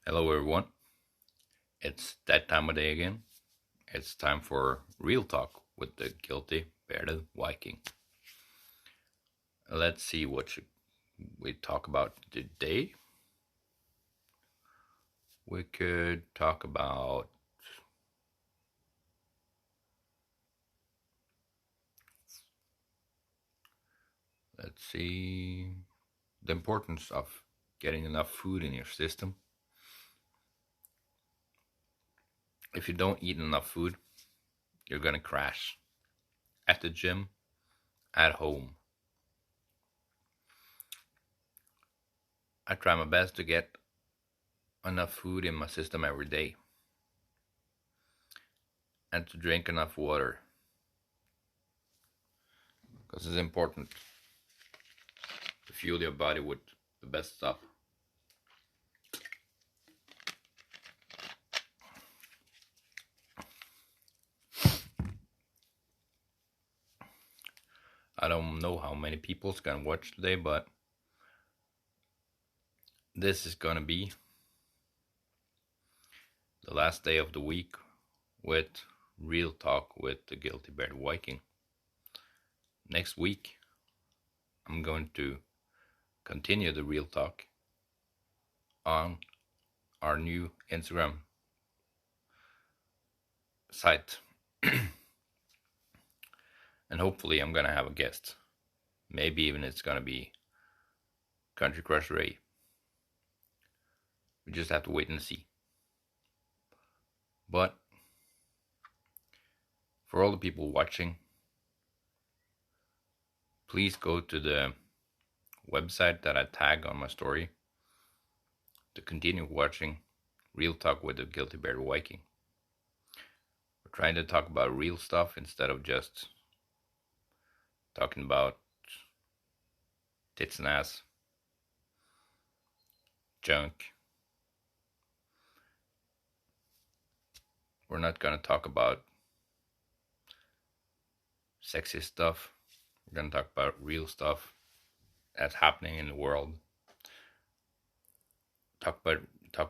Hello, everyone. It's that time of day again. It's time for real talk with the guilty bearded Viking. Let's see what should we talk about today. We could talk about let's see the importance of getting enough food in your system. If you don't eat enough food, you're gonna crash at the gym, at home. I try my best to get enough food in my system every day and to drink enough water because it's important to fuel your body with the best stuff. I don't know how many people's gonna watch today, but this is gonna be the last day of the week with real talk with the Guilty Bear Viking. Next week, I'm going to continue the real talk on our new Instagram site. And hopefully, I'm gonna have a guest. Maybe even it's gonna be Country Crush Ray. We just have to wait and see. But for all the people watching, please go to the website that I tag on my story to continue watching Real Talk with the Guilty Bear Viking. We're trying to talk about real stuff instead of just talking about tits and ass, junk. We're not gonna talk about sexy stuff. We're gonna talk about real stuff that's happening in the world. Talk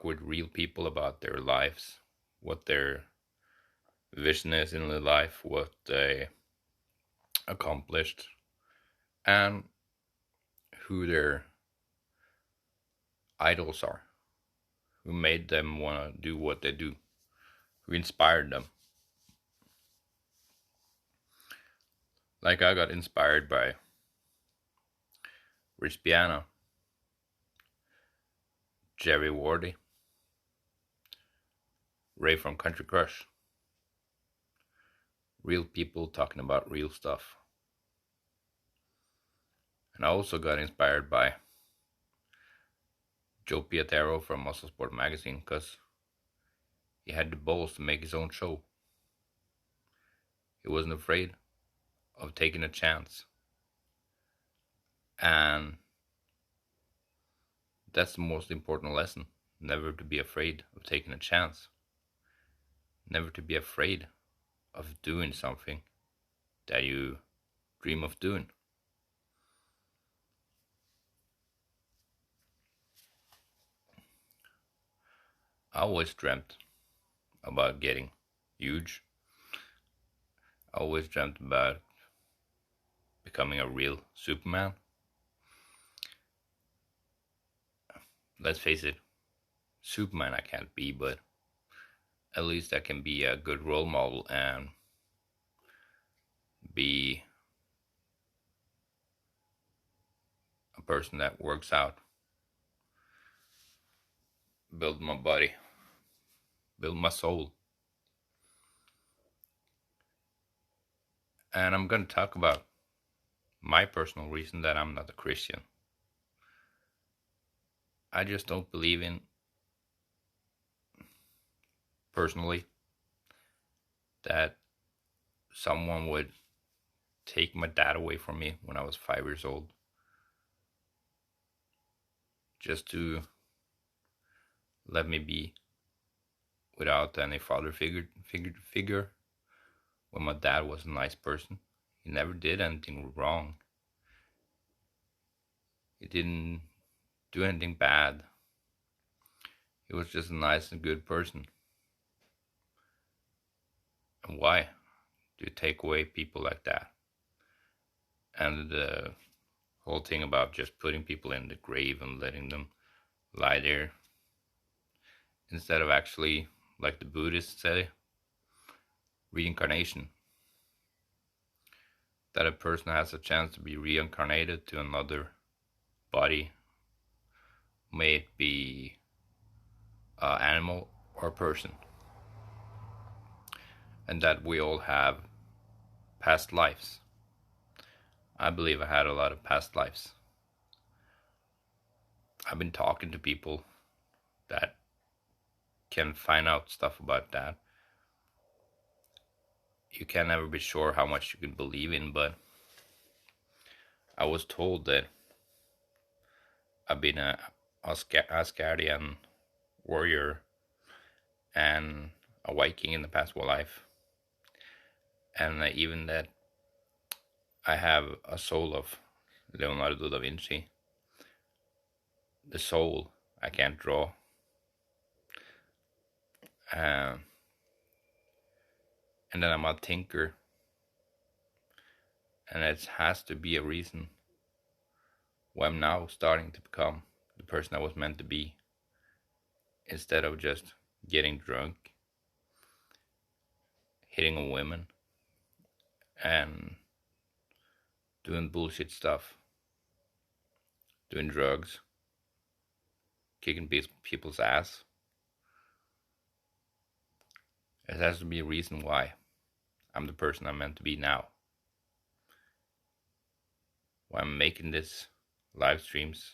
with real people about their lives, what their vision is in their life, what they accomplished, and who their idols are, who made them want to do what they do, who inspired them. Like I got inspired by Rich Piana, Jerry Wardy, Ray from Country Crush. Real people talking about real stuff. And I also got inspired by Joe Piatero from Muscle Sport Magazine because he had the balls to make his own show. He wasn't afraid of taking a chance. And that's the most important lesson. Never to be afraid of taking a chance. Never to be afraid of doing something that you dream of doing. I always dreamt about getting huge. I always dreamt about becoming a real Superman. Let's face it, Superman I can't be, but at least I can be a good role model and be a person that works out, build my body, build my soul. And I'm going to talk about my personal reason that I'm not a Christian. I just don't believe in, personally, that someone would take my dad away from me when I was 5 years old just to let me be without any father figure when my dad was a nice person. He never did anything wrong. He didn't do anything bad. He was just a nice and good person. And why do you take away people like that? And the whole thing about just putting people in the grave and letting them lie there instead of actually, like the Buddhists say, reincarnation. That a person has a chance to be reincarnated to another body, may it be an animal or a person, and that we all have past lives. I believe I had a lot of past lives. I've been talking to people that can find out stuff about that. You can never be sure how much you can believe in, but I was told that I've been a Asgardian warrior and a Viking in the past life, and even that I have a soul of Leonardo da Vinci. The soul I can't draw. Uh, and then I'm a thinker, and it has to be a reason why I'm now starting to become the person I was meant to be, instead of just getting drunk, hitting on women, and doing bullshit stuff, doing drugs, kicking people's ass. It has to be a reason why I'm the person I'm meant to be now. Why I'm making this live streams,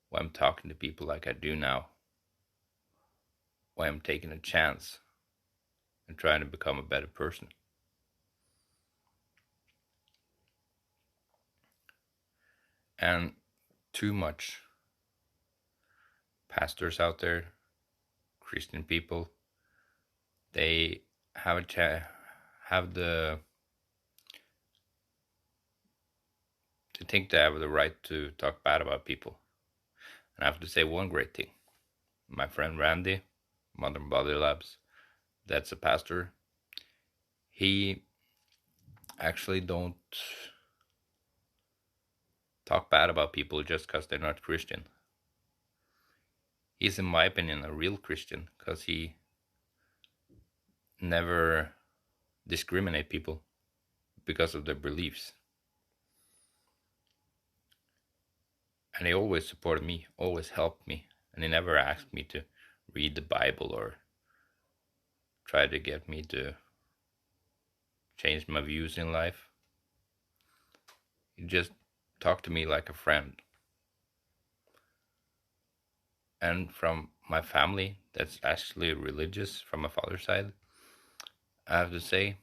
why I'm talking to people like I do now, why I'm taking a chance and trying to become a better person. And too much pastors out there, Christian people, they have have the they think they have the right to talk bad about people. And I have to say one great thing. My friend Randy, Modern Body Labs, that's a pastor. He actually don't talk bad about people just because they're not Christian. He's, in my opinion, a real Christian because he never discriminate people because of their beliefs. And he always supported me, always helped me, and he never asked me to read the Bible or try to get me to change my views in life. He just talked to me like a friend. And from my family, that's actually religious from my father's side, I have to say,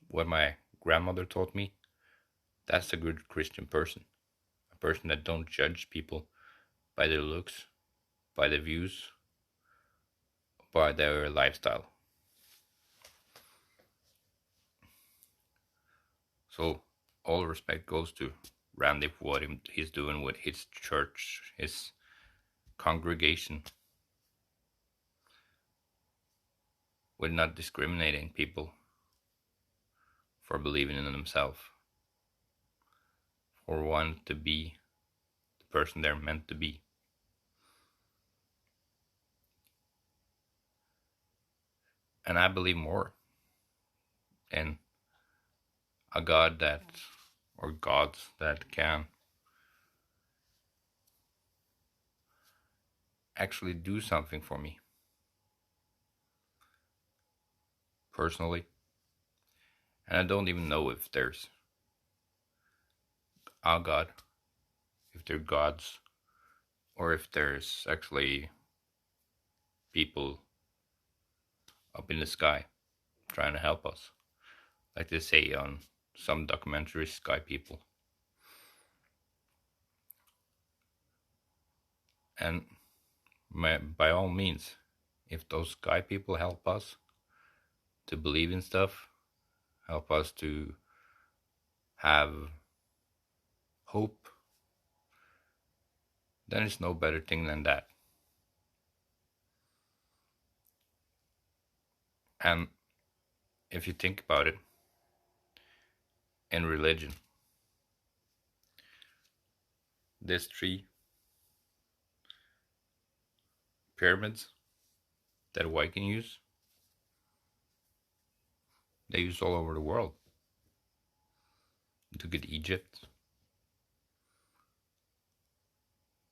what my grandmother taught me, that's a good Christian person. A person that don't judge people by their looks, by their views, by their lifestyle. So all respect goes to Randy for what he's doing with his church, his congregation, with not discriminating people for believing in themselves, for wanting to be the person they're meant to be. And I believe more in a God that, or gods that can actually do something for me personally. And I don't even know if there's a God, if they're gods, or if there's actually people up in the sky trying to help us, like they say on some documentaries, Sky People. And by all means, if those Sky People help us to believe in stuff, help us to have hope, then it's no better thing than that. And if you think about it, in religion, these three pyramids that Viking use, they use all over the world. Look at Egypt.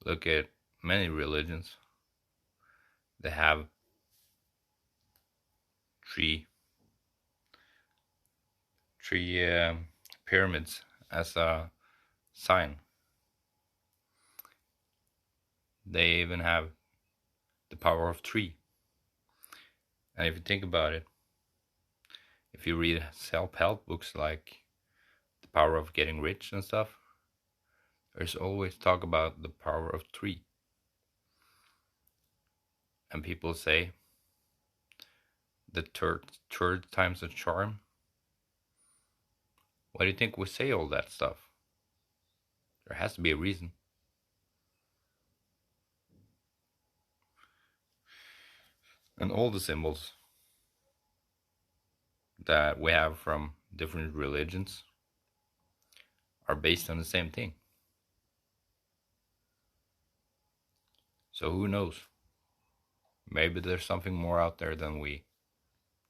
Look at many religions. They have three three pyramids as a sign. They even have the power of three. And if you think about it, if you read self-help books like The Power of Getting Rich and stuff, there's always talk about the power of three. And people say the third time's a charm. Why do you think we say all that stuff? There has to be a reason. And all the symbols that we have from different religions are based on the same thing. So who knows? Maybe there's something more out there than we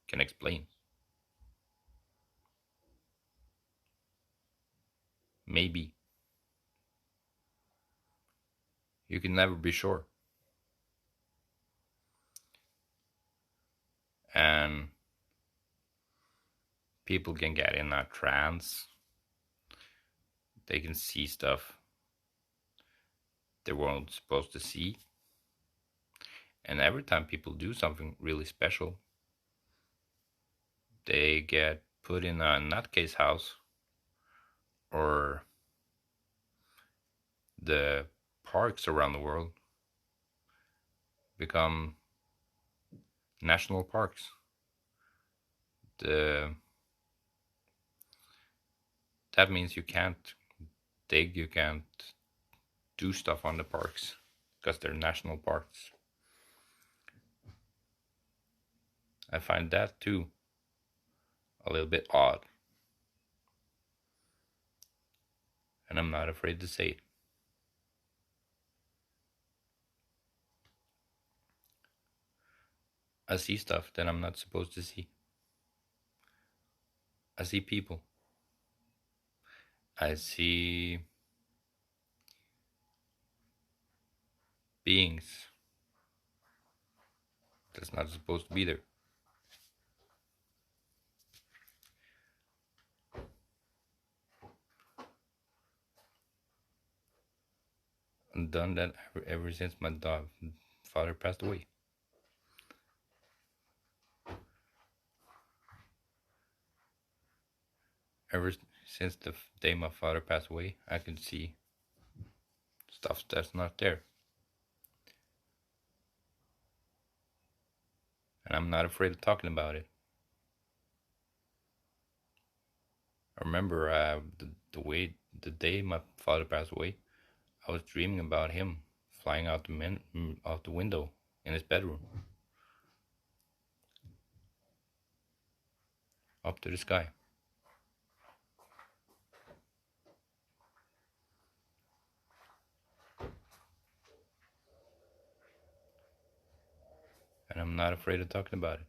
can explain. Maybe. You can never be sure. And people can get in a trance. They can see stuff they weren't supposed to see. And every time people do something really special, they get put in a nutcase house, or the parks around the world become national parks. That means you can't dig, you can't do stuff on the parks because they're national parks. I find that too a little bit odd. And I'm not afraid to say it. I see stuff that I'm not supposed to see. I see people. I see beings that's not supposed to be there. I've done that ever since my father passed away. Ever since the day my father passed away, I can see stuff that's not there. And I'm not afraid of talking about it. I remember the day my father passed away, I was dreaming about him flying out the window in his bedroom, up to the sky. And I'm not afraid of talking about it.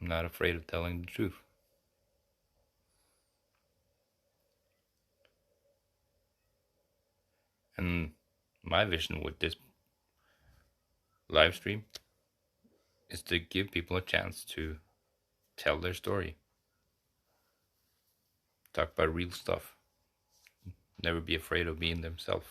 I'm not afraid of telling the truth. And my vision with this live stream is to give people a chance to tell their story. Talk about real stuff. Never be afraid of being themselves.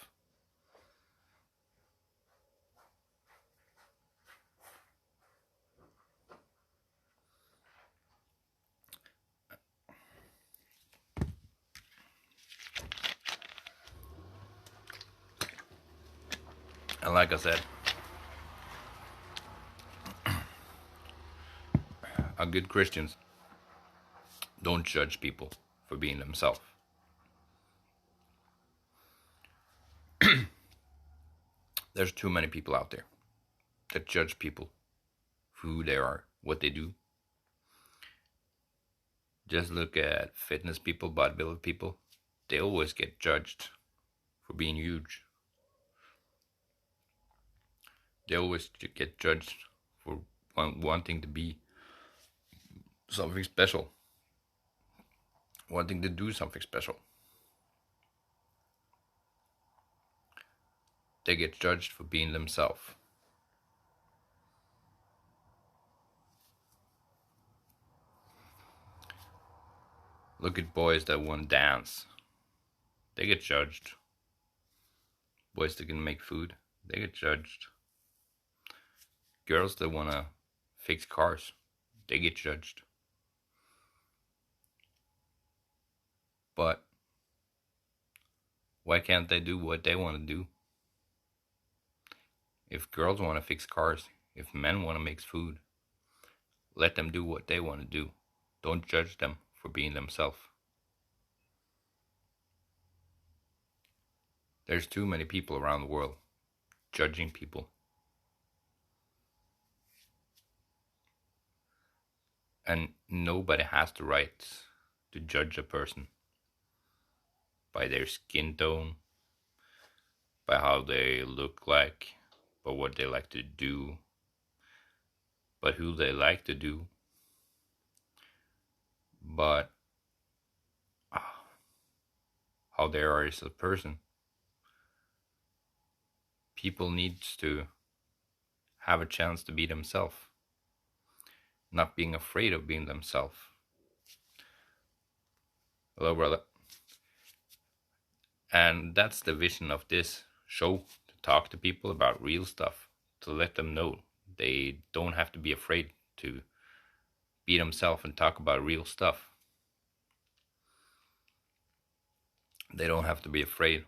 And like I said, a good Christians don't judge people for being themselves. There's too many people out there that judge people who they are, what they do. Just look at fitness people, bodybuilder people. They always get judged for being huge. They always get judged for wanting to be something special, wanting to do something special. They get judged for being themselves. Look at boys that want to dance. They get judged. Boys that can make food, they get judged. Girls that want to fix cars, they get judged. But why can't they do what they want to do? If girls want to fix cars, if men want to make food, let them do what they want to do. Don't judge them for being themselves. There's too many people around the world judging people. And nobody has the right to judge a person by their skin tone, by how they look like, by what they like to do, but who they like to do, but how they are as a person. People need to have a chance to be themselves, not being afraid of being themselves. Hello, brother. And that's the vision of this show, to talk to people about real stuff, to let them know they don't have to be afraid to be themselves and talk about real stuff. They don't have to be afraid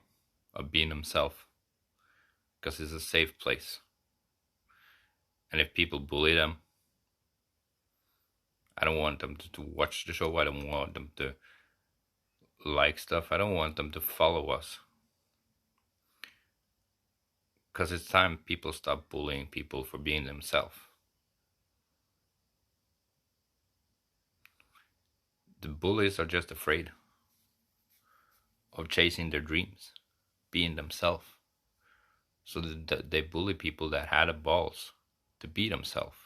of being themselves, because it's a safe place. And if people bully them, I don't want them to watch the show. I don't want them to like stuff. I don't want them to follow us. Because it's time people stop bullying people for being themselves. The bullies are just afraid of chasing their dreams, being themselves. So they bully people that had the balls to be themselves.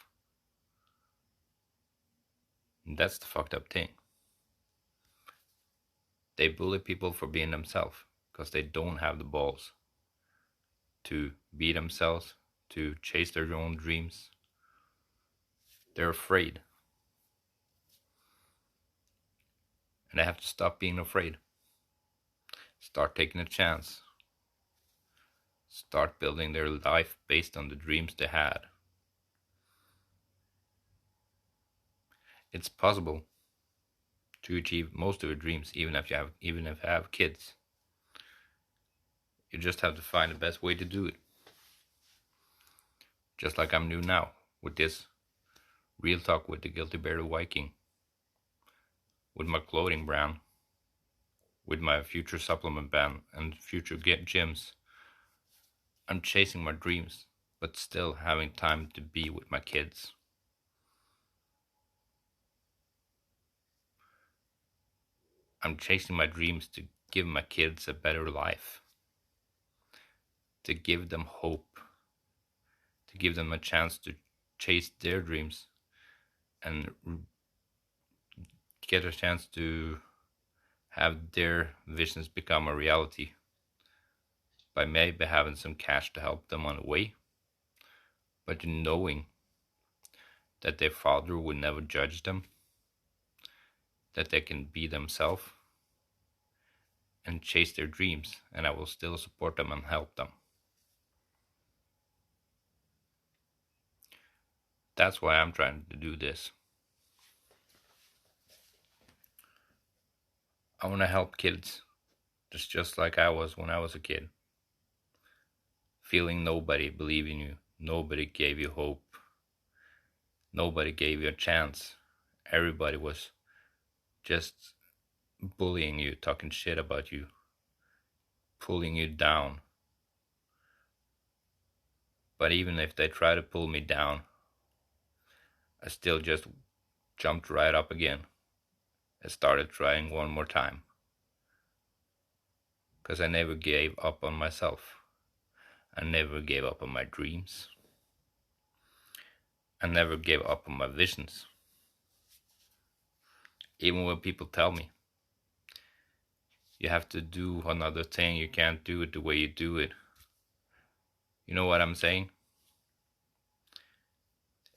And that's the fucked up thing. They bully people for being themselves because they don't have the balls to be themselves, to chase their own dreams. They're afraid. And they have to stop being afraid. Start taking a chance. Start building their life based on the dreams they had. It's possible to achieve most of your dreams, even if you have kids. You just have to find the best way to do it. Just like I'm doing now with this real talk with the Guilty Bear Viking, with my clothing brand, with my future supplement brand and future gyms. I'm chasing my dreams, but still having time to be with my kids. I'm chasing my dreams to give my kids a better life, to give them hope, to give them a chance to chase their dreams and get a chance to have their visions become a reality by maybe having some cash to help them on the way, but knowing that their father will never judge them, that they can be themselves and chase their dreams, and I will still support them and help them. That's why I'm trying to do this. I want to help kids, just like I was when I was a kid. Feeling nobody believed in you, nobody gave you hope, nobody gave you a chance. Everybody was just bullying you, talking shit about you, pulling you down. But even if they try to pull me down, I still just jumped right up again and started trying one more time. Because I never gave up on myself. I never gave up on my dreams. I never gave up on my visions. Even when people tell me, you have to do another thing, you can't do it the way you do it. You know what I'm saying?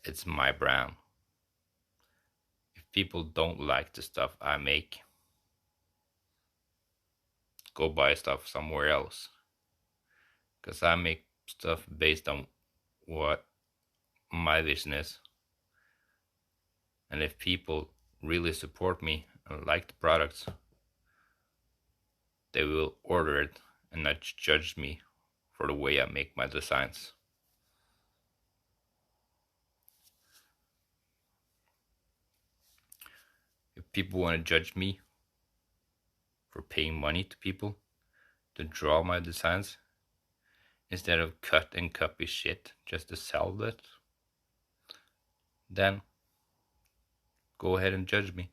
It's my brand. If people don't like the stuff I make, go buy stuff somewhere else. Because I make stuff based on what my vision is. And if people really support me and like the products, they will order it and not judge me for the way I make my designs. If people want to judge me for paying money to people to draw my designs instead of cut and copy shit just to sell it, then go ahead and judge me.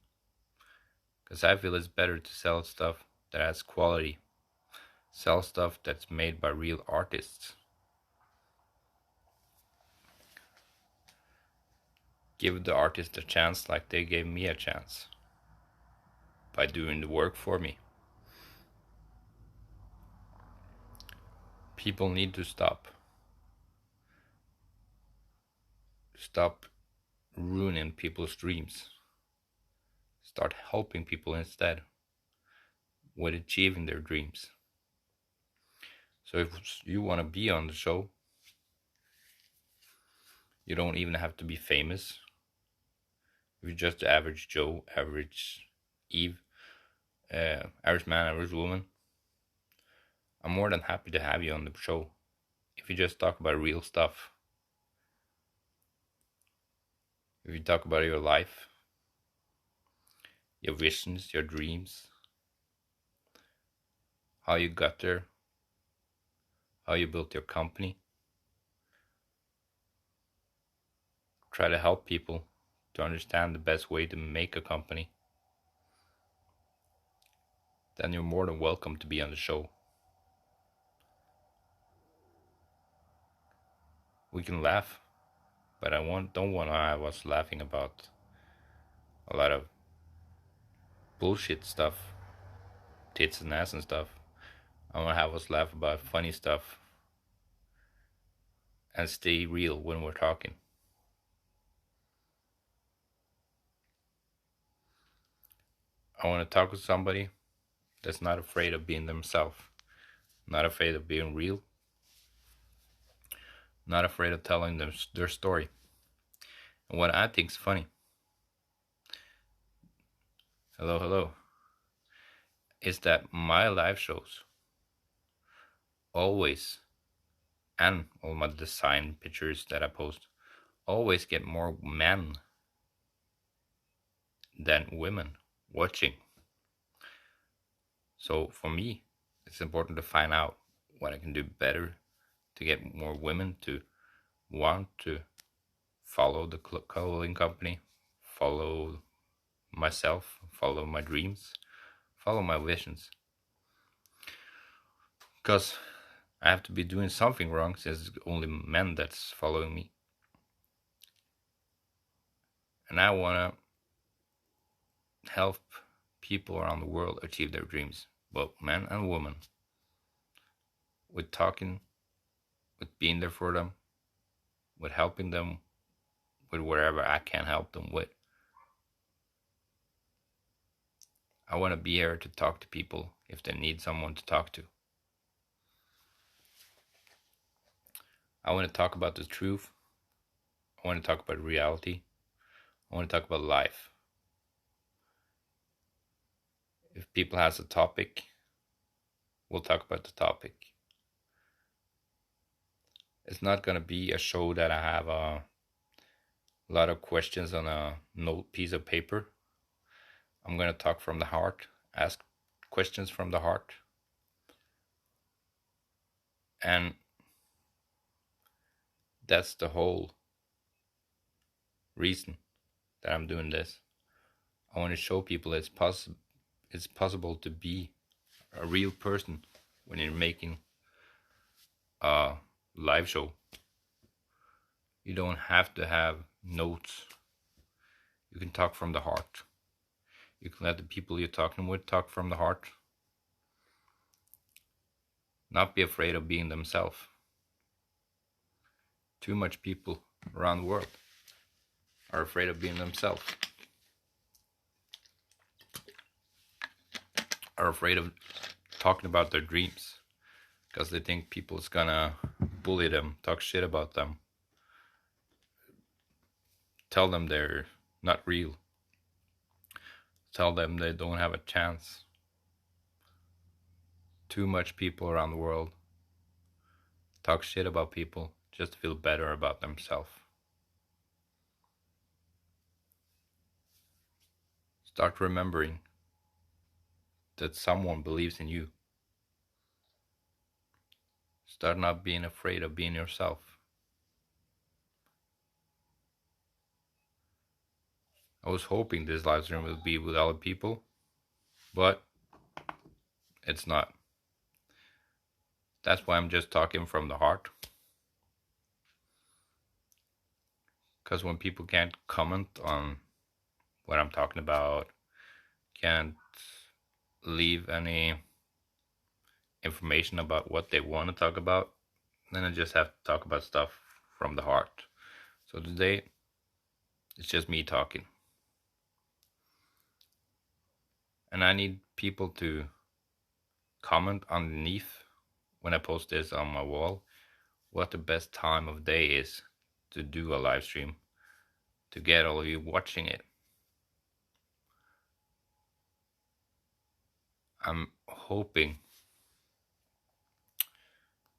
Because I feel it's better to sell stuff that has quality, sell stuff that's made by real artists. Give the artist a chance like they gave me a chance by doing the work for me. People need to stop ruining people's dreams. Start helping people instead with achieving their dreams. So if you want to be on the show, you don't even have to be famous. If you're just the average Joe, average Eve, average man, average woman, I'm more than happy to have you on the show. If you just talk about real stuff, if you talk about your life, your visions, your dreams, how you got there, how you built your company, try to help people to understand the best way to make a company, then you're more than welcome to be on the show. We can laugh, but I don't want to have us laughing about a lot of bullshit stuff, tits and ass and stuff. I want to have us laugh about funny stuff and stay real when we're talking. I want to talk with somebody that's not afraid of being themselves, not afraid of being real, not afraid of telling them their story. And what I think is funny, hello, is that my live shows always, and all my design pictures that I post, always get more men than women watching. So for me, it's important to find out what I can do better to get more women to want to follow the clothing company, follow myself, follow my dreams, follow my visions. Because I have to be doing something wrong since it's only men that's following me. And I want to help people around the world achieve their dreams, both men and women, with talking, with being there for them, with helping them with wherever I can help them with. I want to be here to talk to people if they need someone to talk to. I want to talk about the truth. I want to talk about reality. I want to talk about life. If people has a topic, we'll talk about the topic. It's not going to be a show that I have a lot of questions on a note piece of paper. I'm going to talk from the heart, ask questions from the heart. And that's the whole reason that I'm doing this. I want to show people it's possible to be a real person when you're making a live show. You don't have to have notes. You can talk from the heart. You can let the people you're talking with talk from the heart. Not be afraid of being themselves. Too much people around the world are afraid of being themselves. Are afraid of talking about their dreams because they think people's gonna bully them, talk shit about them, tell them they're not real, tell them they don't have a chance. Too much people around the world talk shit about people just to feel better about themselves. Start remembering that someone believes in you. Start not being afraid of being yourself. I was hoping this live stream would be with other people, but it's not. That's why I'm just talking from the heart. Because when people can't comment on what I'm talking about, can't leave any information about what they want to talk about, then I just have to talk about stuff from the heart. So today, it's just me talking. And I need people to comment underneath when I post this on my wall what the best time of day is to do a live stream, to get all of you watching it. I'm hoping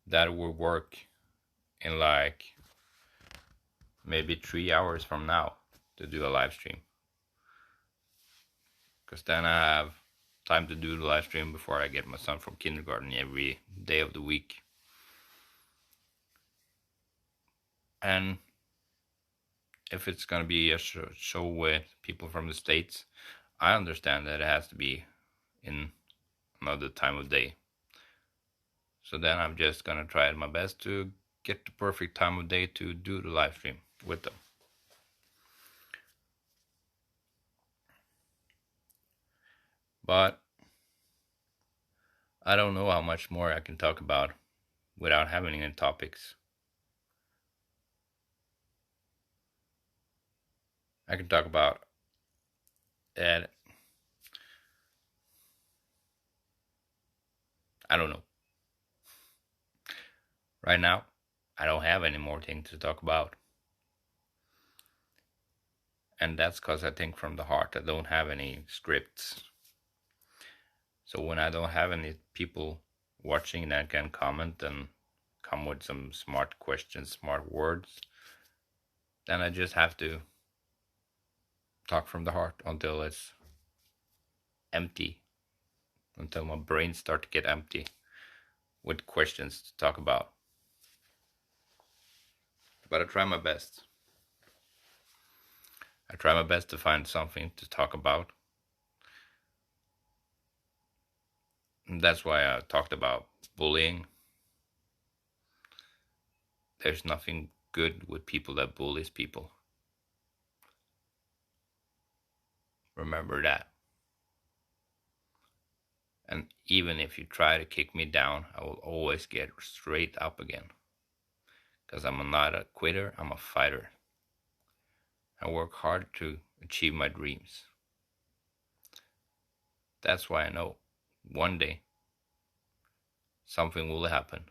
that it will work in like maybe 3 hours from now to do a live stream. Because then I have time to do the live stream before I get my son from kindergarten every day of the week. And if it's going to be a show with people from the States, I understand that it has to be in another time of day. So then I'm just going to try my best to get the perfect time of day to do the live stream with them. But I don't know how much more I can talk about without having any topics. I can talk about that. I don't know. Right now, I don't have any more things to talk about. And that's because I think from the heart. I don't have any scripts. So when I don't have any people watching that can comment and come with some smart questions, smart words, then I just have to talk from the heart until it's empty, until my brain starts to get empty with questions to talk about. But I try my best. I try my best to find something to talk about. And that's why I talked about bullying. There's nothing good with people that bullies people. Remember that. And even if you try to kick me down, I will always get straight up again. Because I'm not a quitter, I'm a fighter. I work hard to achieve my dreams. That's why I know one day something will happen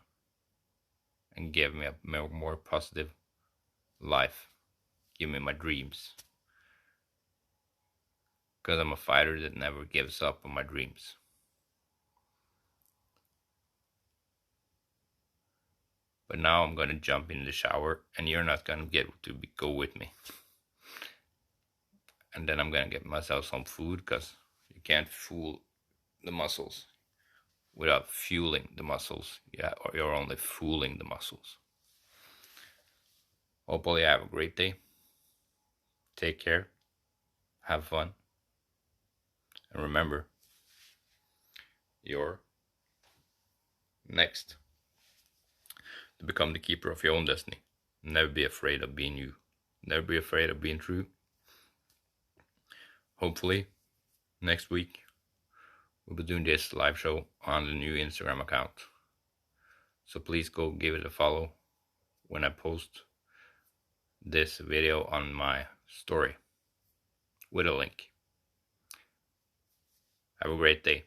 and give me a more positive life. Give me my dreams. Because I'm a fighter that never gives up on my dreams. But now I'm going to jump in the shower and you're not going to get to go with me. And then I'm going to get myself some food because you can't fool the muscles without fueling the muscles. Yeah, or you're only fooling the muscles. Hopefully I have a great day. Take care, have fun, and remember, you're next to become the keeper of your own destiny. Never be afraid of being you. Never be afraid of being true. Hopefully, next week, we'll be doing this live show on the new Instagram account. So please go give it a follow when I post this video on my story with a link. Have a great day.